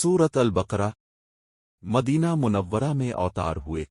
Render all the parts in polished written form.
सूरत अल-बकरा Medina Munawwara में अवतार हुए।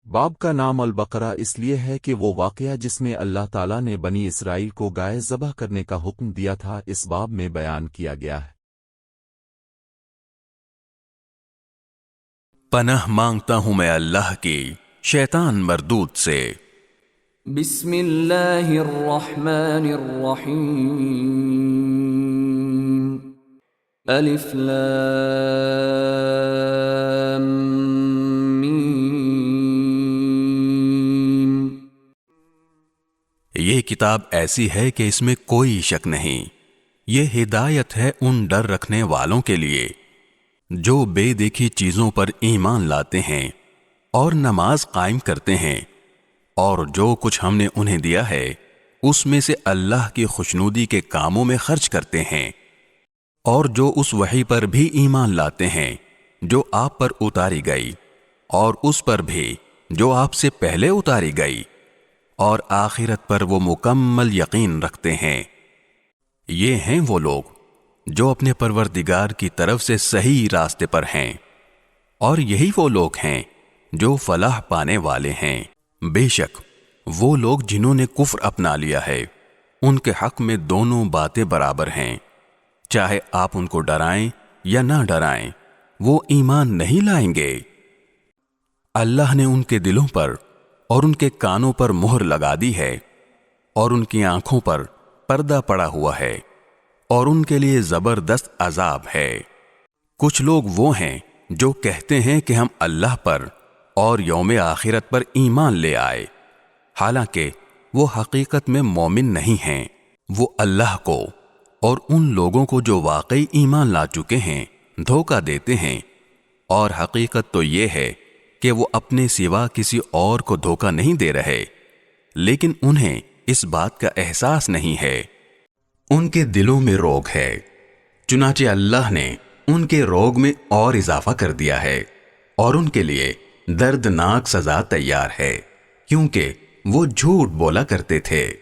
बाब का नाम अल-बकरा इसलिए है कि वो वाक़या जिसमें अल्लाह ताला ने बनी इसराइल को गाय ज़बह करने का हुक्म दिया था इस बाब में बयान किया गया है। पनाह मांगता हूं मैं अल्लाह की शैतान मरदूद से। बिस्मिल्लाहिर्रहमानिर्रहीम। अलिफ लाम मीम। ये किताब ऐसी है कि इसमें कोई शक नहीं, ये हिदायत है उन डर रखने वालों के लिए जो बेदेखी चीजों पर ईमान लाते हैं और नमाज कायम करते हैं, और जो कुछ हमने उन्हें दिया है उसमें से अल्लाह की खुशनुदी के कामों में खर्च करते हैं, और जो उस वही पर भी ईमान लाते हैं जो आप पर उतारी गई, और उस पर भी जो आपसे पहले उतारी गई, और आखिरत पर वो मुकम्मल यकीन रखते हैं। ये हैं वो लोग जो अपने परवरदिगार की तरफ से सही रास्ते पर हैं, और यही वो लोग हैं जो फलाह पाने वाले हैं। बेशक वो लोग जिन्होंने कुफ्र अपना लिया है उनके हक में दोनों बातें बराबर हैं, चाहे आप उनको डराएं या ना डराएं, वो ईमान नहीं लाएंगे। अल्लाह ने उनके दिलों पर और उनके कानों पर मुहर लगा दी है, और उनकी आंखों पर पर्दा पड़ा हुआ है, और उनके लिए जबरदस्त अजाब है। कुछ लोग वो हैं जो कहते हैं कि हम अल्लाह पर और यौम आखिरत पर ईमान ले आए, हालांकि वो हकीकत में मोमिन नहीं हैं। वो अल्लाह को और उन लोगों को जो वाकई ईमान ला चुके हैं धोखा देते हैं, और हकीकत तो ये है कि वो अपने सिवा किसी और को धोखा नहीं दे रहे, लेकिन उन्हें इस बात का एहसास नहीं है। उनके दिलों में रोग है, चुनाचे अल्लाह ने उनके रोग में और इजाफा कर दिया है, और उनके लिए दर्दनाक सजा तैयार है, क्योंकि वो झूठ बोला करते थे।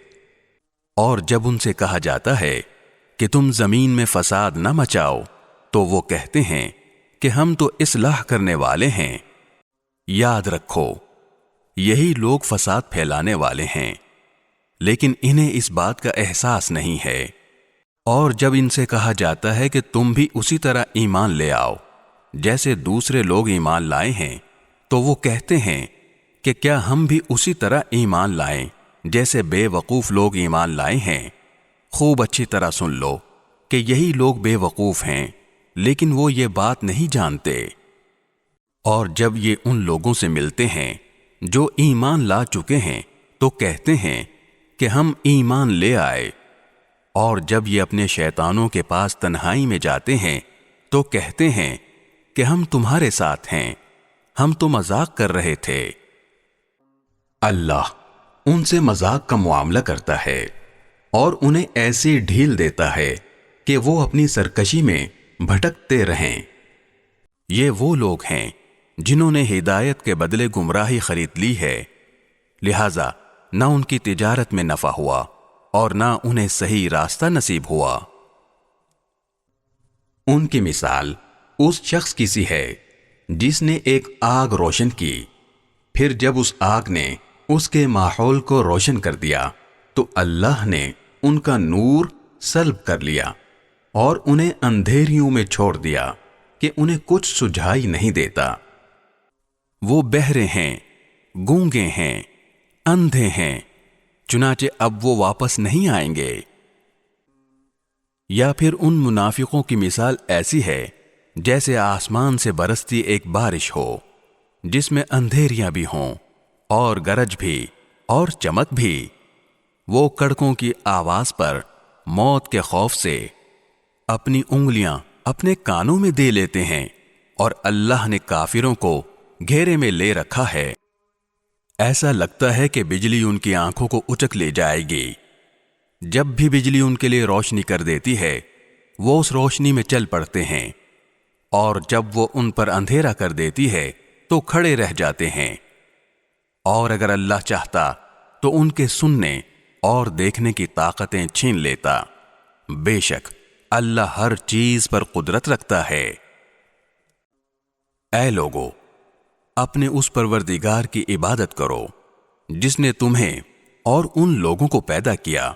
और जब उनसे कहा जाता है कि तुम जमीन में फसाद न मचाओ, तो वो कहते हैं कि हम तो इस्लाह करने वाले हैं। याद रखो, यही लोग फसाद फैलाने वाले हैं, लेकिन इन्हें इस बात का एहसास नहीं है। और जब इनसे कहा जाता है कि तुम भी उसी तरह ईमान ले आओ जैसे दूसरे लोग ईमान लाए हैं, तो वो कहते हैं कि क्या हम भी उसी तरह ईमान लाएं जैसे बेवकूफ लोग ईमान लाए हैं। खूब अच्छी तरह सुन लो कि यही लोग बेवकूफ हैं, लेकिन वो ये बात नहीं जानते। और जब ये उन लोगों से मिलते हैं जो ईमान ला चुके हैं, तो कहते हैं कि हम ईमान ले आए, और जब ये अपने शैतानों के पास तन्हाई में जाते हैं तो कहते हैं कि हम तुम्हारे साथ हैं, हम तो मजाक कर रहे थे। अल्लाह उनसे मजाक का मुआमला करता है और उन्हें ऐसी ढील देता है कि वो अपनी सरकशी में भटकते रहें। ये वो लोग हैं जिन्होंने हिदायत के बदले गुमराही खरीद ली है, लिहाजा ना उनकी तिजारत में नफा हुआ और ना उन्हें सही रास्ता नसीब हुआ। उनकी मिसाल उस शख्स की सी है जिसने एक आग रोशन की, फिर जब उस आग ने उसके माहौल को रोशन कर दिया तो अल्लाह ने उनका नूर सल्ब कर लिया और उन्हें अंधेरियों में छोड़ दिया कि उन्हें कुछ सुझाई नहीं देता। वो बहरे हैं, गूंगे हैं, अंधे हैं, चुनाचे अब वो वापस नहीं आएंगे। या फिर उन मुनाफिकों की मिसाल ऐसी है जैसे आसमान से बरसती एक बारिश हो जिसमें अंधेरियां भी हों और गरज भी और चमक भी। वो कड़कों की आवाज पर मौत के खौफ से अपनी उंगलियां अपने कानों में दे लेते हैं, और अल्लाह ने काफिरों को घेरे में ले रखा है। ऐसा लगता है कि बिजली उनकी आंखों को उचक ले जाएगी। जब भी बिजली उनके लिए रोशनी कर देती है वो उस रोशनी में चल पड़ते हैं, और जब वो उन पर अंधेरा कर देती है तो खड़े रह जाते हैं। और अगर अल्लाह चाहता तो उनके सुनने और देखने की ताकतें छीन लेता। बेशक अल्लाह हर चीज पर कुदरत रखता है। اے لوگو، اپنے اس پروردگار کی عبادت کرو جس نے تمہیں اور ان لوگوں کو پیدا کیا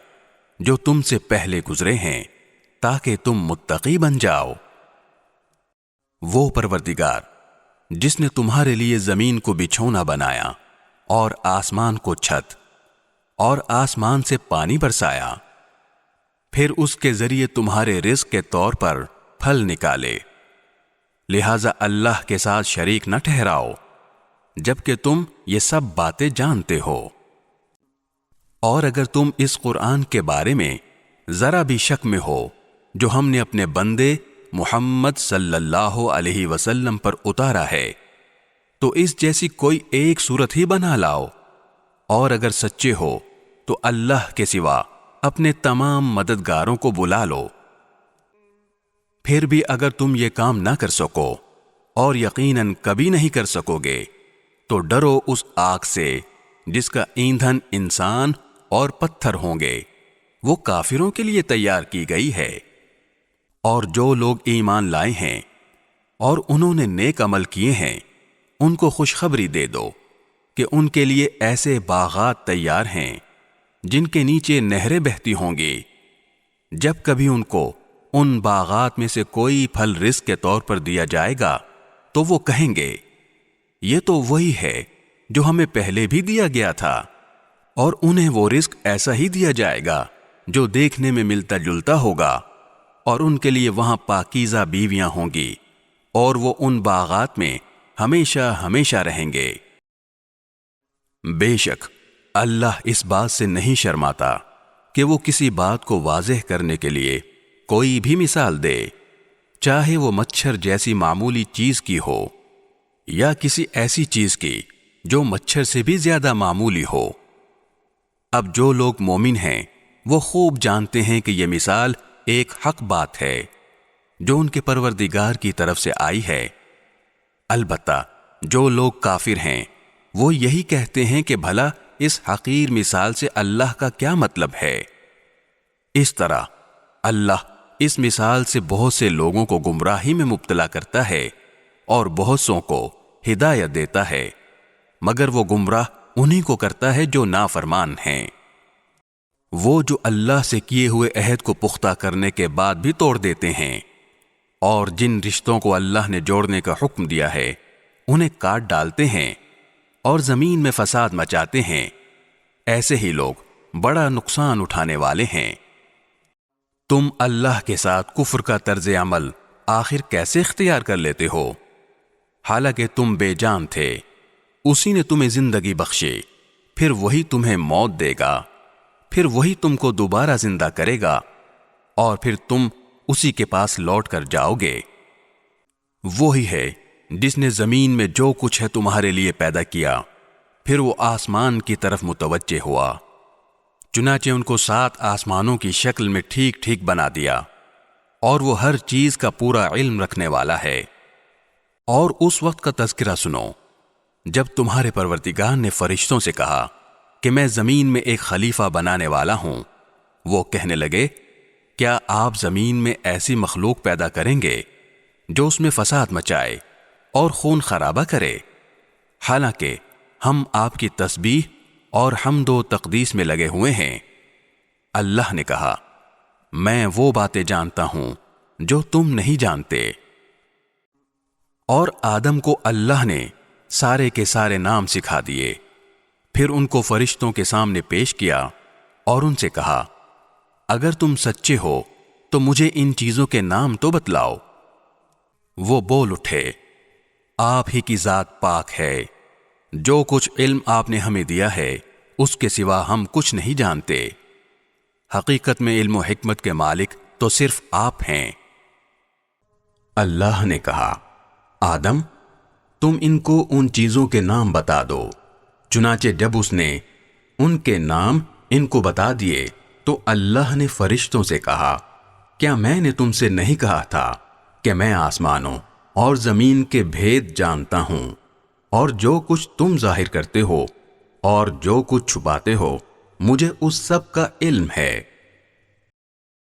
جو تم سے پہلے گزرے ہیں تاکہ تم متقی بن جاؤ۔ وہ پروردگار جس نے تمہارے لیے زمین کو بچھونا بنایا اور آسمان کو چھت اور آسمان سے پانی برسایا، پھر اس کے ذریعے تمہارے رزق کے طور پر پھل نکالے، لہذا اللہ کے ساتھ شریک نہ ٹھہراؤ جبکہ تم یہ سب باتیں جانتے ہو۔ اور اگر تم اس قرآن کے بارے میں ذرا بھی شک میں ہو جو ہم نے اپنے بندے محمد صلی اللہ علیہ وسلم پر اتارا ہے، تو اس جیسی کوئی ایک صورت ہی بنا لاؤ، اور اگر سچے ہو تو اللہ کے سوا اپنے تمام مددگاروں کو بلا لو۔ پھر بھی اگر تم یہ کام نہ کر سکو اور یقیناً کبھی نہیں کر سکو گے تو ڈرو اس آگ سے جس کا ایندھن انسان اور پتھر ہوں گے، وہ کافروں کے لیے تیار کی گئی ہے۔ اور جو لوگ ایمان لائے ہیں اور انہوں نے نیک عمل کیے ہیں، ان کو خوشخبری دے دو کہ ان کے لیے ایسے باغات تیار ہیں جن کے نیچے نہریں بہتی ہوں گی۔ جب کبھی ان کو ان باغات میں سے کوئی پھل رزق کے طور پر دیا جائے گا تو وہ کہیں گے، یہ تو وہی ہے جو ہمیں پہلے بھی دیا گیا تھا، اور انہیں وہ رزق ایسا ہی دیا جائے گا جو دیکھنے میں ملتا جلتا ہوگا، اور ان کے لیے وہاں پاکیزہ بیویاں ہوں گی، اور وہ ان باغات میں ہمیشہ ہمیشہ رہیں گے۔ بے شک اللہ اس بات سے نہیں شرماتا کہ وہ کسی بات کو واضح کرنے کے لیے کوئی بھی مثال دے، چاہے وہ مچھر جیسی معمولی چیز کی ہو یا کسی ایسی چیز کی جو مچھر سے بھی زیادہ معمولی ہو۔ اب جو لوگ مومن ہیں وہ خوب جانتے ہیں کہ یہ مثال ایک حق بات ہے جو ان کے پروردگار کی طرف سے آئی ہے۔ البتہ جو لوگ کافر ہیں وہ یہی کہتے ہیں کہ بھلا اس حقیر مثال سے اللہ کا کیا مطلب ہے۔ اس طرح اللہ اس مثال سے بہت سے لوگوں کو گمراہی میں مبتلا کرتا ہے اور بہت سوں کو ہدایت دیتا ہے، مگر وہ گمراہ انہی کو کرتا ہے جو نافرمان ہیں۔ وہ جو اللہ سے کیے ہوئے عہد کو پختہ کرنے کے بعد بھی توڑ دیتے ہیں، اور جن رشتوں کو اللہ نے جوڑنے کا حکم دیا ہے انہیں کاٹ ڈالتے ہیں اور زمین میں فساد مچاتے ہیں، ایسے ہی لوگ بڑا نقصان اٹھانے والے ہیں۔ تم اللہ کے ساتھ کفر کا طرز عمل آخر کیسے اختیار کر لیتے ہو؟ حالانکہ تم بے جان تھے، اسی نے تمہیں زندگی بخشی، پھر وہی تمہیں موت دے گا، پھر وہی تم کو دوبارہ زندہ کرے گا، اور پھر تم اسی کے پاس لوٹ کر جاؤ گے۔ وہی ہے جس نے زمین میں جو کچھ ہے تمہارے لیے پیدا کیا، پھر وہ آسمان کی طرف متوجہ ہوا، چنانچہ ان کو 7 آسمانوں کی شکل میں ٹھیک ٹھیک بنا دیا، اور وہ ہر چیز کا پورا علم رکھنے والا ہے۔ اور اس وقت کا تذکرہ سنو جب تمہارے پروردگار نے فرشتوں سے کہا کہ میں زمین میں ایک خلیفہ بنانے والا ہوں، وہ کہنے لگے کیا آپ زمین میں ایسی مخلوق پیدا کریں گے جو اس میں فساد مچائے اور خون خرابہ کرے؟ حالانکہ ہم آپ کی تسبیح اور حمد و تقدیس میں لگے ہوئے ہیں۔ اللہ نے کہا میں وہ باتیں جانتا ہوں جو تم نہیں جانتے۔ اور آدم کو اللہ نے سارے کے سارے نام سکھا دیے، پھر ان کو فرشتوں کے سامنے پیش کیا اور ان سے کہا اگر تم سچے ہو تو مجھے ان چیزوں کے نام تو بتلاؤ۔ وہ بول اٹھے آپ ہی کی ذات پاک ہے، جو کچھ علم آپ نے ہمیں دیا ہے اس کے سوا ہم کچھ نہیں جانتے، حقیقت میں علم و حکمت کے مالک تو صرف آپ ہیں۔ اللہ نے کہا آدم تم ان کو ان چیزوں کے نام بتا دو، چنانچہ جب اس نے ان کے نام ان کو بتا دیے تو اللہ نے فرشتوں سے کہا کیا میں نے تم سے نہیں کہا تھا کہ میں آسمانوں اور زمین کے بھید جانتا ہوں، اور جو کچھ تم ظاہر کرتے ہو اور جو کچھ چھپاتے ہو مجھے اس سب کا علم ہے۔